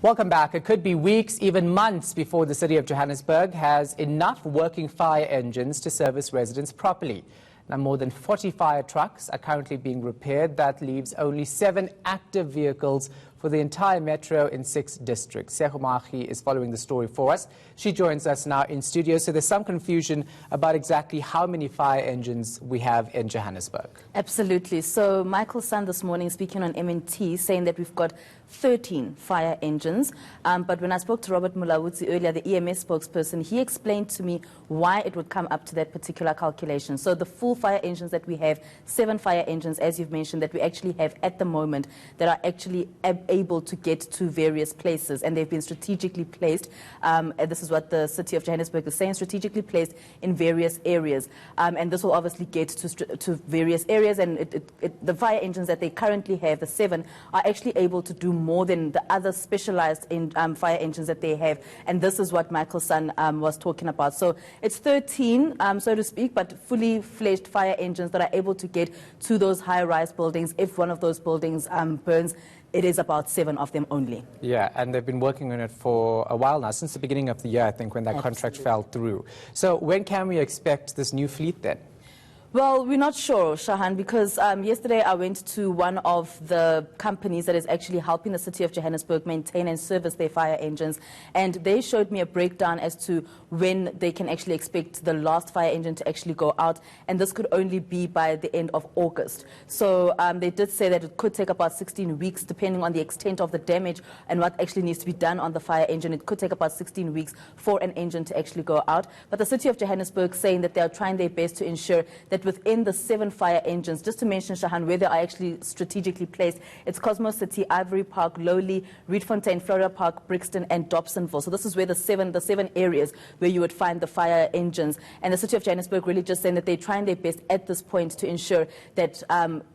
Welcome back. It could be weeks, even months before the City of Johannesburg has enough working fire engines to service residents properly. Now, more than 40 fire trucks are currently being repaired. That leaves only 7 active vehicles for the entire metro in 6 districts. Is following the story for us. She joins us now in studio. So there's some confusion about exactly how many fire engines we have in Johannesburg. Absolutely. So Michael San this morning speaking on MNT saying that we've got 13 fire engines. But when I spoke to Robert Mulawuzi earlier, the EMS spokesperson, he explained to me why it would come up to that particular calculation. So the full fire engines that we have, 7 fire engines, as you've mentioned, that we actually have at the moment that are actually able to get to various places, and they've been strategically placed. This is what the City of Johannesburg is saying, strategically placed in various areas. And this will obviously get to various areas, and the fire engines that they currently have, the 7, are actually able to do more than the other specialized fire engines that they have. And this is what Michael San was talking about. So it's 13, so to speak, but fully fledged fire engines that are able to get to those high-rise buildings. If one of those buildings burns, it is about 7 of them only. Yeah, and they've been working on it for a while now, since the beginning of the year, I think, when that contract fell through. So when can we expect this new fleet then? Well, we're not sure, Shahan, because yesterday I went to one of the companies that is actually helping the City of Johannesburg maintain and service their fire engines, and they showed me a breakdown as to when they can actually expect the last fire engine to actually go out, and this could only be by the end of August. So they did say that it could take about 16 weeks, depending on the extent of the damage and what actually needs to be done on the fire engine. It could take about 16 weeks for an engine to actually go out. But the City of Johannesburg saying that they are trying their best to ensure that within the 7 fire engines, just to mention, Shahan, where they are actually strategically placed, it's Cosmo City, Ivory Park, Lowly, Rietfontein, Florida Park, Brixton and Dobsonville. So this is where the seven areas where you would find the fire engines. And the City of Johannesburg really just saying that they're trying their best at this point to ensure that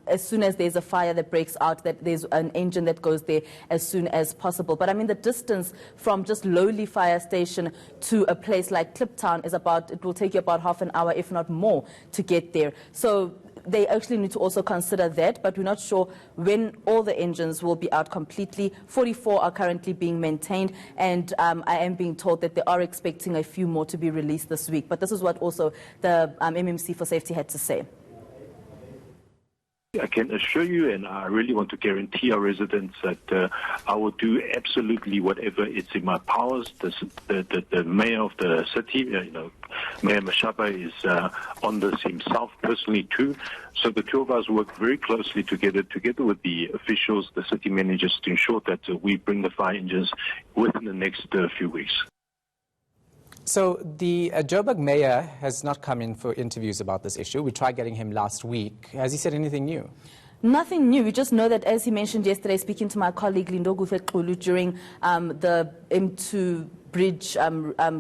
as soon as there's a fire that breaks out, that there's an engine that goes there as soon as possible. But I mean, the distance from just Lowly Fire Station to a place like Kliptown is it will take you about half an hour, if not more, to get there. So they actually need to also consider that, but we're not sure when all the engines will be out completely. 44 are currently being maintained, and I am being told that they are expecting a few more to be released this week. But this is what also the MMC for Safety had to say. I can assure you, and I really want to guarantee our residents that I will do absolutely whatever is in my powers. The mayor of the city, Mayor Mashaba, is on this himself personally too. So the two of us work very closely together with the officials, the city managers, to ensure that we bring the fire engines within the next few weeks. So the Joburg mayor has not come in for interviews about this issue. We tried getting him last week. Has he said anything new? Nothing new. We just know that, as he mentioned yesterday, speaking to my colleague Lindo Gufekulu during the M2 bridge,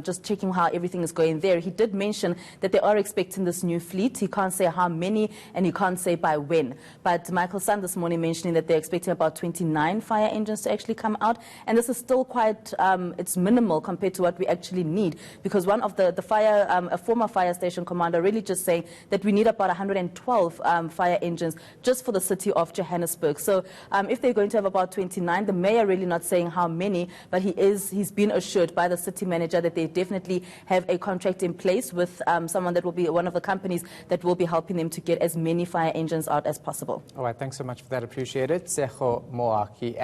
just checking how everything is going there, he did mention that they are expecting this new fleet. He can't say how many, and he can't say by when. But Michael San this morning mentioning that they're expecting about 29 fire engines to actually come out, and this is still quite, it's minimal compared to what we actually need, because one of the fire, a former fire station commander really just saying that we need about 112 fire engines just for the City of Johannesburg. So if they're going to have about 29, the mayor really not saying how many, but he's been assured by the city manager that they definitely have a contract in place with someone that will be one of the companies that will be helping them to get as many fire engines out as possible. All right, thanks so much for that. Appreciate it. Seho Moaki.